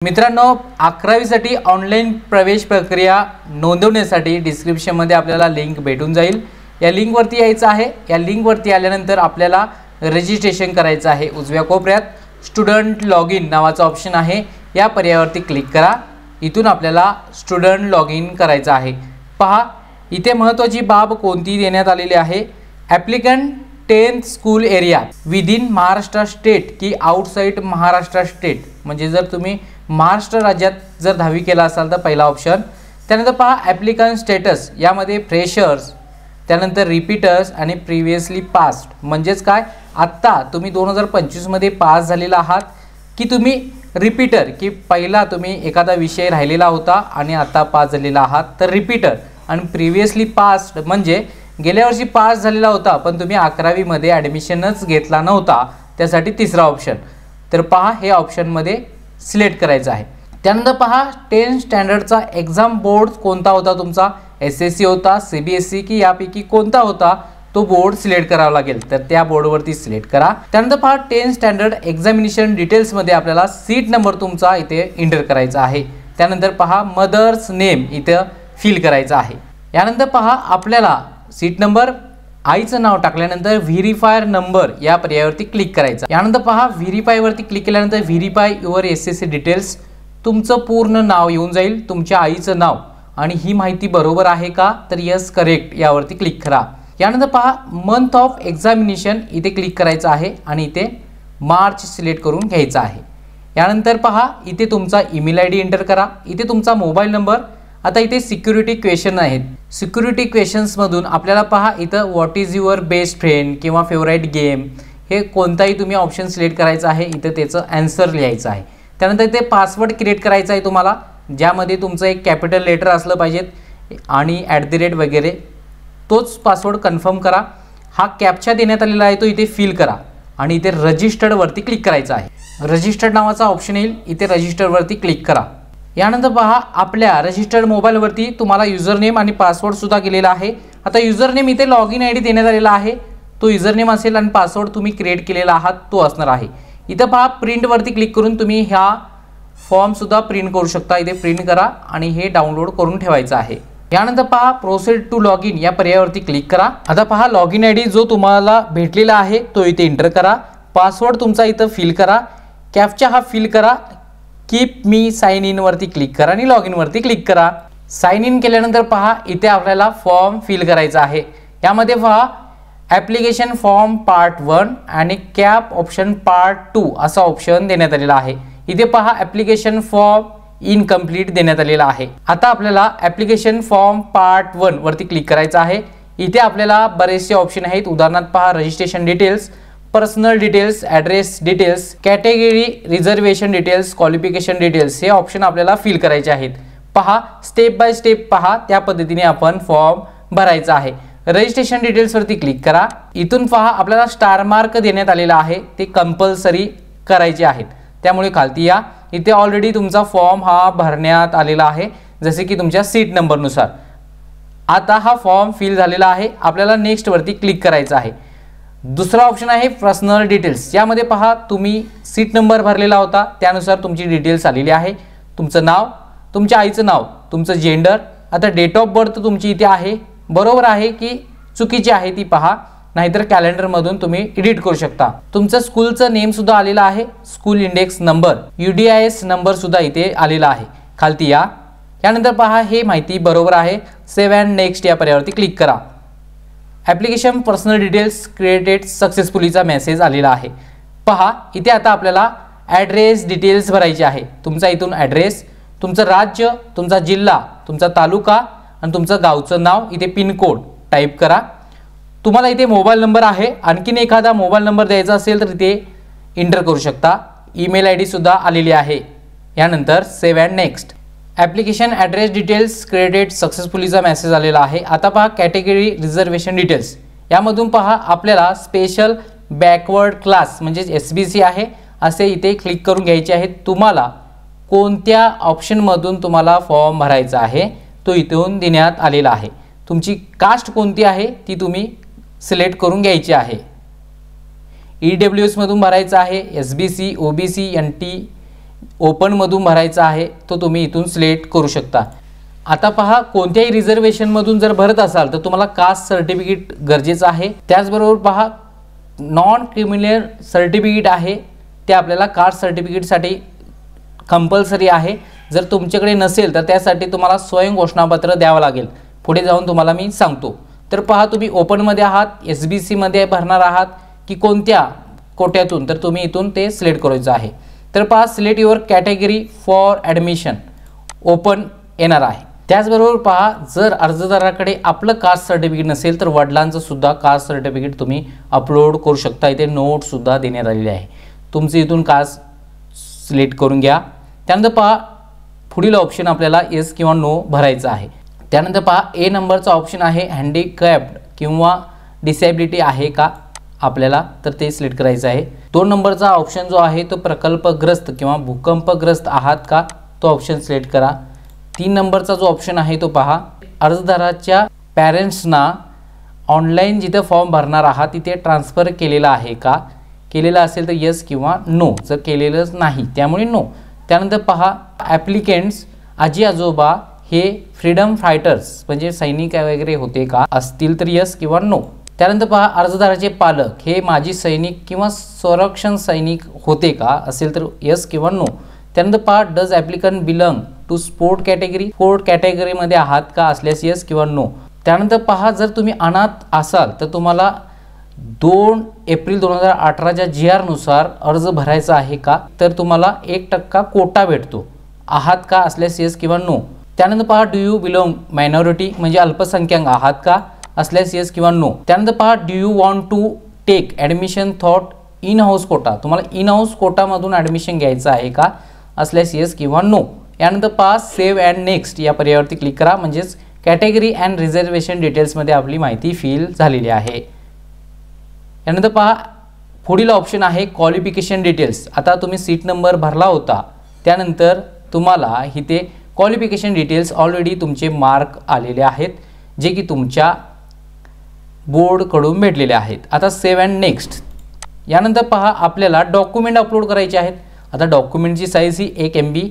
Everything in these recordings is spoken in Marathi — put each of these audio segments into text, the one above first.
मित्रांनो 11वी साठी ऑनलाइन प्रवेश प्रक्रिया नोंदवण्यासाठी डिस्क्रिप्शन मध्ये आपल्याला लिंक भेटून जाईल। या लिंक वरती यायचं आहे। या लिंक वरती आल्यानंतर आपल्याला रजिस्ट्रेशन करायचं आहे। उजव्या कोपऱ्यात स्टुडंट लॉग इन नावाचा ऑप्शन आहे, या पर्यायावरती क्लिक करा। इथून आपल्याला स्टुडंट लॉग इन करायचं आहे। पहा इथे महत्त्वाची बाब कोणती देण्यात आलेली आहे, applicant 10th school area within Maharashtra state की आउटसाइड महाराष्ट्र स्टेट। म्हणजे जर तुम्ही महाराष्ट्र राज्यात जर 10वी केला असाल तर पहिला ऑप्शन। त्यानंतर पहा ॲप्लिकंट स्टेटस, यामध्ये फ्रेशर्स, त्यानंतर रिपीटर्स आणि प्रिव्हियसली पास्ड। म्हणजेच काय, आत्ता तुम्ही 2025 मध्ये पास झालेला आहात की तुम्ही रिपीटर, की पहिला तुम्ही एखादा विषय राहिलेला होता आणि आता पास झालेला आहात तर रिपीटर। आणि प्रिव्हियसली पास्ड म्हणजे गेल्या वर्षी पास झालेला होता पण तुम्ही 11वी मध्ये ॲडमिशनच घेतला नव्हता, त्यासाठी तिसरा ऑप्शन। तर पहा हे ऑप्शन मध्ये सिलेक्ट करायचं आहे। त्यानंतर पहा 10th स्टँडर्डचा एक्झाम बोर्ड कोणता होता तुमचा, SSC होता, CBSE की यापैकी कोणता होता, तो बोर्ड सिलेक्ट करावा लागेल। तर त्या बोर्डवरती सिलेक्ट करा। त्यानंतर पहा 10th स्टँडर्ड एक्झामिनेशन डिटेल्स मध्ये आपल्याला सीट नंबर तुमचा इथे एंटर करायचा आहे। त्यानंतर पहा मदर्स नेम इथे फिल करायचं आहे। यानंतर पहा आपल्याला सीट नंबर, आईचं नाव टाकल्यानंतर व्हेरीफायर नंबर या पर्यायावरती क्लिक करायचा। यानंतर पहा व्हेरीफाय वरती क्लिक केल्यानंतर व्हेरीफाय युअर SSC डिटेल्स, तुमचं पूर्ण नाव येऊन जाईल, तुमच्या आईचं नाव आणि ही माहिती बरोबर आहे का, तर यस करेक्ट यावरती क्लिक करा। यानंतर पहा मंथ ऑफ एक्झामिनेशन इथे क्लिक करायचं आहे आणि इथे मार्च सिलेक्ट करून घ्यायचा आहे। यानंतर पहा इथे तुमचा ईमेल ID एंटर करा, इथे तुमचा मोबाईल नंबर। आता इथे सिक्युरिटी क्वेश्चन आहेत, सिक्युरिटी क्वेश्चन्स मधून आपल्याला पहा इथं what is your best friend किंवा फेवरेट गेम, हे कोणताही तुम्ही ऑप्शन सिलेक्ट करायचा आहे। इथं त्याचं आन्सर लिहायचं आहे। त्यानंतर इथे पासवर्ड क्रिएट करायचा आहे तुम्हाला, ज्यामध्ये तुमचं एक कॅपिटल लेटर असलं पाहिजेत आणि @ वगैरे, तोच पासवर्ड कन्फर्म करा। हा कॅप्चा देण्यात आलेला आहे तो इथे फिल करा आणि इथे रजिस्टर्ड वरती क्लिक करायचं आहे। रजिस्टर्ड नावाचा ऑप्शन येईल, इथे रजिस्टर वरती क्लिक करा। यानंतर पहा आपल्या रजिस्टर्ड मोबाईल वरती तुम्हाला युजर नेम आणि पासवर्ड सुद्धा केलेला आहे। आता युजर नेम इथे लॉग इन ID देण्यात आलेला आहे, तो युजर नेम असेल आणि पासवर्ड तुम्ही क्रिएट केलेला आहात तो असणार आहे। इथं पहा प्रिंट वरती क्लिक करून तुम्ही हा फॉर्म सुद्धा प्रिंट करू शकता। इथे प्रिंट करा आणि हे डाउनलोड करून ठेवायचं आहे। यानंतर पहा प्रोसीड टू लॉग इन या पर्यायावरती क्लिक करा। आता पहा लॉग इन ID जो तुम्हाला भेटलेला आहे तो इथे एंटर करा, पासवर्ड तुमचा इथं फिल करा, कॅप्चा हा फिल करा, कीप मी साइन इन वरती क्लिक करा आणि लॉग इन वरती क्लिक करा। साइन इन केल्यानंतर पहा इथे आपल्याला फॉर्म फिल करायचा आहे। यामध्ये पहा ॲप्लिकेशन फॉर्म पार्ट 1 आणि कॅप ऑप्शन पार्ट 2 असा ऑप्शन देण्यात आलेला आहे। इथे पहा ॲप्लिकेशन फॉर्म इनकम्प्लीट देण्यात आलेला आहे। आता आपल्याला ॲप्लिकेशन फॉर्म पार्ट 1 वरती क्लिक करायचं आहे। इथे आपल्याला बरेचसे ऑप्शन आहेत, उदाहरणार्थ पहा registration details, personal details, address details, category, reservation details, qualification details, हे ऑप्शन आपल्याला फिल करायचे आहेत। पहा स्टेप बाय स्टेप पहा, त्या पद्धतीने आपण फॉर्म भरायचा आहे। रजिस्ट्रेशन डिटेल्स वरती क्लिक करा। इथून पहा आपल्याला स्टार मार्क देण्यात आलेला आहे, ते कंपल्सरी करायचे आहेत, त्यामुळे खालती या। इथे ऑलरेडी तुमचा फॉर्म हा भरण्यात आलेला आहे, जसे की तुमच्या सीट नंबरनुसार। आता हा फॉर्म फिल झालेला आहे, आपल्याला नेक्स्ट वरती क्लिक करायचं आहे। दुसरा ऑप्शन आहे पर्सनल डिटेल्स, यामध्ये पहा तुम्ही सीट नंबर भरलेला होता त्यानुसार तुमची डिटेल्स आलेली आहे, तुमचं नाव, तुमच्या आईचं नाव, तुमचं जेंडर। आता डेट ऑफ बर्थ तुमची इथे आहे, बरोबर आहे की चुकीची आहे ती पहा, नाहीतर कॅलेंडर मधून तुम्ही एडिट करू शकता। तुमचं स्कूलचं नेम सुद्धा आलेलं आहे, school index number, UDIS number सुद्धा इथे आलेला आहे, खालती या। यानंतर पहा हे माहिती बरोबर आहे, सेव्ह अँड नेक्स्ट या पर्यायावरती क्लिक करा। ॲप्लिकेशन पर्सनल डिटेल्स क्रिएटेड सक्सेसफुलीचा मेसेज आलेला आहे। पहा इथे आता आपल्याला ॲड्रेस डिटेल्स भरायचे आहे। तुमचा इथून ॲड्रेस, तुमचं राज्य, तुमचा जिल्हा, तुमचा तालुका आणि तुमचं गावचं नाव, इथे पिनकोड टाईप करा। तुम्हाला इथे मोबाईल नंबर आहे, आणखीन एखादा मोबाईल नंबर द्यायचा असेल तर इथे एंटर करू शकता। ईमेल ID सुद्धा आलेली आहे। यानंतर save and next. Application address details created सक्सेसफुलीचा मेसेज आलेला आहे। आता पहा कॅटेगरी, रिझर्वेशन डिटेल्स, यामधून पहा आपल्याला स्पेशल बॅकवर्ड क्लास म्हणजे SBC आहे असे इथे क्लिक करून घ्यायचे आहे। तुम्हाला कोणत्या ऑप्शनमधून तुम्हाला फॉर्म भरायचा आहे तो इथून देण्यात आलेला आहे। तुमची कास्ट कोणती आहे ती तुम्ही सिलेक्ट करून घ्यायची आहे। EWS मधून भरायचं आहे, SBC, OBC, NT, ओपनमधून भरायचा आहे तो तुम्ही इथून सिलेक्ट करू शकता। आता पहा, कोणत्याही रिझर्वेशनमधून जर भरत असाल तर तुम्हाला कास्ट सर्टिफिकेट गरजेचं आहे। त्याचबरोबर पहा, नॉन क्रिमिनल सर्टिफिकेट आहे ते आपल्याला कास्ट सर्टिफिकेटसाठी कंपल्सरी आहे। जर तुमच्याकडे नसेल तर त्यासाठी तुम्हाला स्वयं घोषणापत्र द्यावं लागेल, पुढे जाऊन तुम्हाला मी सांगतो। तर पहा, तुम्ही ओपनमध्ये आहात, SBC मध्ये भरणार आहात की कोणत्या कोट्यातून, तर तुम्ही इथून ते सिलेक्ट करायचं आहे। तर पहा, select your category for admission, open येणार आहे। त्याचबरोबर पहा, जर अर्जदाराकडे आपलं कास्ट सर्टिफिकेट नसेल तर वडिलांचं सुद्धा कास्ट सर्टिफिकेट तुम्ही अपलोड करू शकता। इथे नोटसुद्धा देण्यात आलेली आहे, तुमचं इथून कास्ट सिलेक्ट करून घ्या। त्यानंतर पहा, पुढील ऑप्शन आपल्याला येस किंवा नो भरायचं आहे। त्यानंतर पहा, A नंबरचा ऑप्शन आहे हँडिकॅप्ड किंवा डिसेबिलिटी आहे का आपल्याला, तर ते सिलेक्ट करायचं आहे। 2 नंबरचा ऑप्शन जो आहे तो प्रकल्पग्रस्त किंवा भूकंपग्रस्त आहात का, तो ऑप्शन सिलेक्ट करा। 3 नंबरचा जो ऑप्शन आहे तो पहा, अर्जदाराच्या पॅरेंट्सना ऑनलाईन जिथे फॉर्म भरणार आहात तिथे ट्रान्सफर केलेला आहे का, केलेला असेल तर येस किंवा नो, जर केलेलंच नाही त्यामुळे नो। त्यानंतर पहा, ॲप्लिकेंट्स आजी आजोबा हे फ्रीडम फायटर्स म्हणजे सैनिक वगैरे होते का, असतील तर येस किंवा नो। त्यानंतर पहा, अर्जदाराचे पालक हे माजी सैनिक किंवा संरक्षण सैनिक होते का, असेल तर येस किंवा नो। त्यानंतर पहा, does applicant belong to sport category, sport कॅटेगरीमध्ये आहात का, असल्यास येस किंवा नो। त्यानंतर पहा, जर तुम्ही अनाथ असाल तर तुम्हाला 2 एप्रिल 2018च्या GR नुसार अर्ज भरायचा आहे का, तर तुम्हाला 1% कोटा भेटतो, आहात का, असल्यास येस किंवा नो। त्यानंतर पहा, डू यू बिलॉंग मायनॉरिटी म्हणजे अल्पसंख्याक आहात का, असल्यास येस किंवा नो। त्यानंतर पहा, do you want to take admission thought in house quota, तुम्हाला इन हाऊस कोटामधून ॲडमिशन घ्यायचं आहे का, असल्यास येस किंवा नो। यानंतर पहा, सेव्ह अँड नेक्स्ट या पर्यायावरती क्लिक करा, म्हणजेच कॅटेगरी अँड रिझर्वेशन डिटेल्समध्ये आपली माहिती फिल झालेली आहे। यानंतर पहा, पुढील ऑप्शन आहे क्वालिफिकेशन डिटेल्स। आता तुम्ही सीट नंबर भरला होता, त्यानंतर तुम्हाला इथे क्वालिफिकेशन डिटेल्स ऑलरेडी तुमचे मार्क आलेले आहेत, जे की तुमच्या बोर्डकडून भेटलेले आहेत। आता सेव्ह अँड नेक्स्ट। यानंतर पहा, आपल्याला डॉक्युमेंट अपलोड करायचे आहेत। आता डॉक्युमेंटची साईज ही 1 MB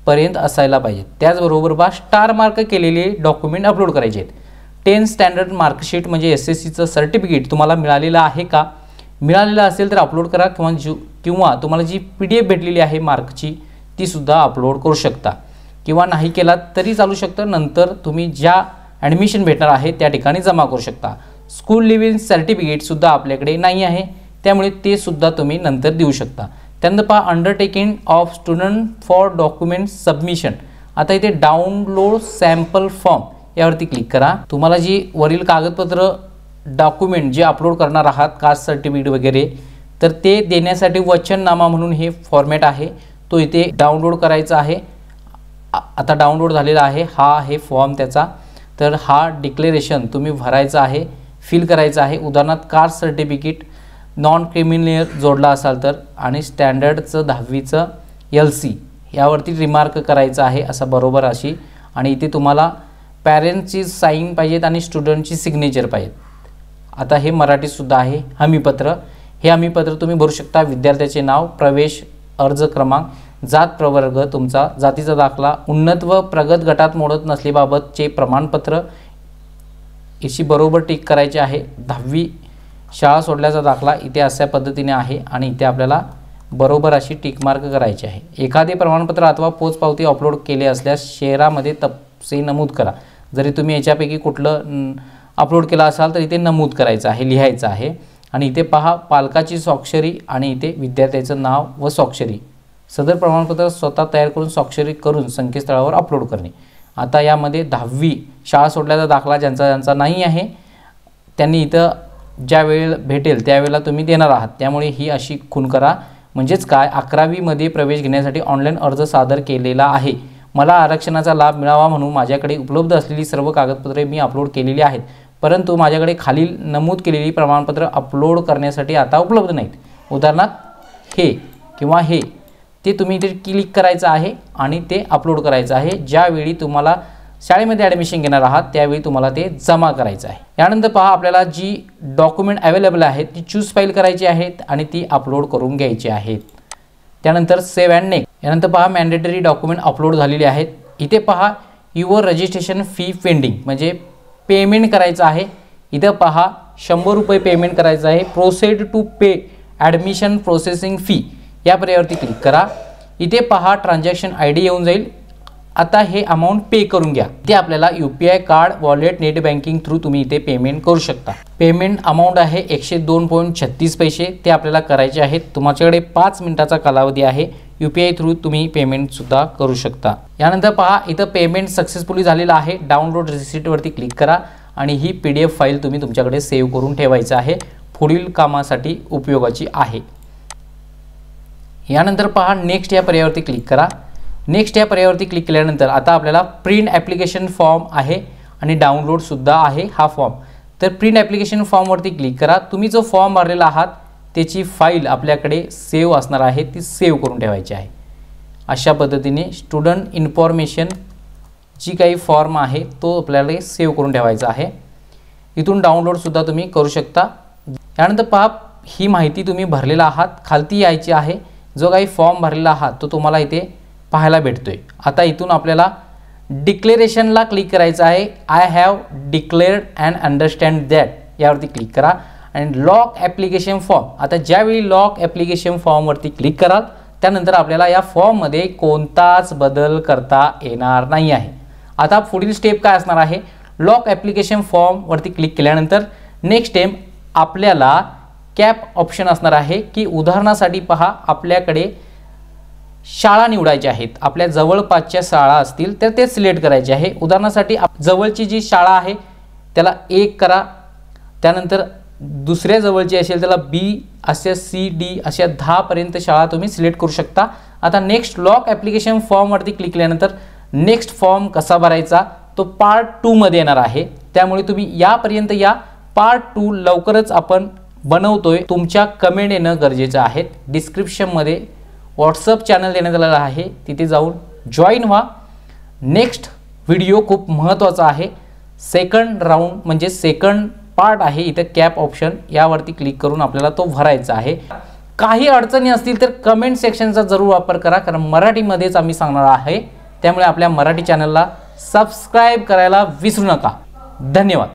पर्यंत असायला पाहिजे। त्याचबरोबर पहा, स्टार मार्क केलेले डॉक्युमेंट अपलोड करायचे आहेत। 10 स्टँडर्ड मार्कशीट म्हणजे SSCचं सर्टिफिकेट तुम्हाला मिळालेलं आहे का, मिळालेलं असेल तर अपलोड करा, किंवा तुम्हाला जी PDF भेटलेली आहे मार्कची ती सुद्धा अपलोड करू शकता, किंवा नाही केला तरी चालू शकतं, नंतर तुम्ही ज्या ॲडमिशन भेटणार आहे त्या ठिकाणी जमा करू शकता। स्कूल लिव्हिंग सर्टिफिकेटसुद्धा आपल्याकडे नाही आहे, त्यामुळे ते सुद्धा तुम्ही नंतर देऊ शकता। त्यानंतर पहा, undertaking of student for document submission. आता इथे डाउनलोड सॅम्पल फॉर्म यावरती क्लिक करा। तुम्हाला जी वरील कागदपत्र डॉक्युमेंट जे अपलोड करणार आहात, कास्ट सर्टिफिकेट वगैरे, तर ते देण्यासाठी वचननामा म्हणून हे फॉर्मॅट आहे, तो इथे डाउनलोड करायचा आहे। आता डाउनलोड झालेला आहे, हा आहे फॉर्म त्याचा। तर हा डिक्लेरेशन तुम्ही भरायचा आहे, फिल करायचा आहे। उदाहरणार्थ कास्ट सर्टिफिकेट नॉन क्रिमिनल जोडला असाल तर, आणि स्टँडर्डचं 10वीचं LC यावरती रिमार्क करायचं आहे असा बरोबर अशी, आणि इथे तुम्हाला पॅरेंट्सची साईन पाहिजेत आणि स्टुडंटची सिग्नेचर पाहिजेत। आता हे मराठीसुद्धा आहे। हमीपत्र, हे हमीपत्र तुम्ही भरू शकता। विद्यार्थ्याचे नाव, प्रवेश अर्ज क्रमांक, जात प्रवर्ग, तुमचा जातीचा दाखला, उन्नत व प्रगत गटात मोडत नसल्याबाबतचे प्रमाणपत्र याची बरोबर टिक करायचे आहे। 10वी शाळा सोडल्याचा दाखला इथे अशा पद्धतीने आहे, आणि इथे आपल्याला बरोबर अशी टिक मार्क करायची आहे। एखादे प्रमाणपत्र अथवा पोचपावती अपलोड केले असल्यास शहरामध्ये तपशील नमूद करा। जरी तुम्ही याच्यापैकी कुठलं अपलोड केला असाल तर इथे नमूद करायचं आहे, लिहायचं आहे। आणि इथे पहा, पालकाची स्वाक्षरी आणि इथे विद्यार्थ्याचं नाव व स्वाक्षरी। सदर प्रमाणपत्र स्वतः तयार करून स्वाक्षरी करून संकेतस्थळावर अपलोड करणे। आता यामध्ये 10वी शाळा सोडल्याचा दाखला ज्यांचा नाही आहे त्यांनी इथं ज्या वेळेला भेटेल त्यावेळेला तुम्ही देणार आहात, त्यामुळे ही अशी खूण करा। म्हणजेच काय, 11वीमध्ये प्रवेश घेण्यासाठी ऑनलाईन अर्ज सादर केलेला आहे। मला आरक्षणाचा लाभ मिळावा म्हणून माझ्याकडे उपलब्ध असलेली सर्व कागदपत्रे मी अपलोड केलेली आहेत, परंतु माझ्याकडे खालील नमूद केलेली प्रमाणपत्र अपलोड करण्यासाठी आता उपलब्ध नाहीत। उदाहरणार्थ हे किंवा हे, ते तुम्ही इथे क्लिक करायचं आहे आणि ते अपलोड करायचं आहे। ज्यावेळी तुम्हाला शाळेमध्ये ॲडमिशन घेणार आहात त्यावेळी तुम्हाला ते जमा करायचं आहे। यानंतर पहा, आपल्याला जी डॉक्युमेंट अवेलेबल आहेत ती चूज फाईल करायची आहेत आणि ती अपलोड करून घ्यायची आहेत। त्यानंतर सेव्ह अँड नेक्स्ट. यानंतर पहा मॅन्डेटरी डॉक्युमेंट अपलोड झालेले आहेत. इथे पहा युअर रजिस्ट्रेशन फी पेंडिंग म्हणजे पेमेंट करायचं आहे. इथं पहा 100 रुपये पेमेंट करायचं आहे. Proceed to pay admission processing fee या पर्यायावरती क्लिक करा. इथे पहा ट्रान्झॅक्शन ID येऊन जाईल. आता हे अमाऊंट पे करून घ्या. ते आपल्याला UPI card wallet net banking through तुम्ही इथे पेमेंट करू शकता. पेमेंट अमाऊंट आहे 102.36 पैसे. ते आपल्याला करायचे आहेत. तुमच्याकडे 5 मिनिटाचा कालावधी आहे. UPI थ्रू तुम्ही पेमेंट सुद्धा करू शकता. यानंतर पहा इथं पेमेंट सक्सेसफुली झालेलं आहे. डाउनलोड रिसिप्टवरती क्लिक करा आणि ही PDF फाईल तुम्ही तुमच्याकडे सेव्ह करून ठेवायचं आहे. पुढील कामासाठी उपयोगाची आहे. यानंतर पहा नेक्स्ट या पर्यायावरती क्लिक करा. नेक्स्ट या पर्यायावरती क्लिक केल्यानंतर आता आपल्याला प्रिंट ॲप्लिकेशन फॉर्म आहे आणि डाउनलोड सुद्धा आहे हा फॉर्म. तर प्रिंट ॲप्लिकेशन फॉर्मवरती क्लिक करा. तुम्ही जो फॉर्म भरलेला आहात त्याची फाईल आपल्याकडे सेव्ह असणार आहे. ती सेव्ह करून ठेवायची आहे. अशा पद्धतीने स्टुडंट इन्फॉर्मेशन जी काही फॉर्म आहे तो आपल्याला सेव्ह करून ठेवायचा आहे. इथून डाउनलोड सुद्धा तुम्ही करू शकता. यानंतर पहा ही माहिती तुम्ही भरलेला आहात खालती यायची आहे. जो काही फॉर्म भरलेला आहात तो तुम्हाला इथे पाहायला भेटतोय. आता इथून आपल्याला डिक्लेरेशनला क्लिक करायचं आहे. I have declared and understand that यावरती क्लिक करा आणि लॉक ॲप्लिकेशन फॉर्म. आता ज्यावेळी लॉक ॲप्लिकेशन फॉर्मवरती क्लिक कराल त्यानंतर आपल्याला या फॉर्ममध्ये कोणताच बदल करता येणार नाही आहे. आता पुढील स्टेप काय असणार आहे, लॉक ॲप्लिकेशन फॉर्मवरती क्लिक केल्यानंतर नेक्स्ट स्टेप आपल्याला कॅप ऑप्शन असणार आहे की उदाहरणासाठी पहा आपल्याकडे शाळा निवडायच्या आहेत. आपल्या जवळपासच्या शाळा असतील तर ते सिलेक्ट करायचे आहे. उदाहरणासाठी जवळची जी शाळा आहे त्याला 1 करा. त्यानंतर दुसऱ्या जवळची असेल त्याला B अशा C D अशा 10 पर्यंत शाळा तुम्ही सिलेक्ट करू शकता. आता नेक्स्ट लॉक ॲप्लिकेशन फॉर्मवरती क्लिक केल्यानंतर नेक्स्ट फॉर्म कसा भरायचा तो पार्ट 2 मध्ये येणार आहे. त्यामुळे तुम्ही यापर्यंत या पार्ट 2 लवकरच आपण बनवतोय. तुमच्या कमेंट येणं गरजेचं आहे. डिस्क्रिप्शनमध्ये व्हॉट्सअप चॅनल देण्यात आलेला आहे. तिथे जाऊन जॉईन व्हा. नेक्स्ट व्हिडिओ खूप महत्त्वाचा आहे. सेकंड राऊंड म्हणजे सेकंड पार्ट आहे. इथे कॅप ऑप्शन यावरती क्लिक करून आपल्याला तो भरायचा आहे. काही अडचणी असतील तर कमेंट सेक्शनचा जरूर वापर करा कारण मराठीमध्येच आम्ही सांगणार आहे. त्यामुळे आपल्या मराठी चॅनलला सबस्क्राईब करायला विसरू नका. धन्यवाद.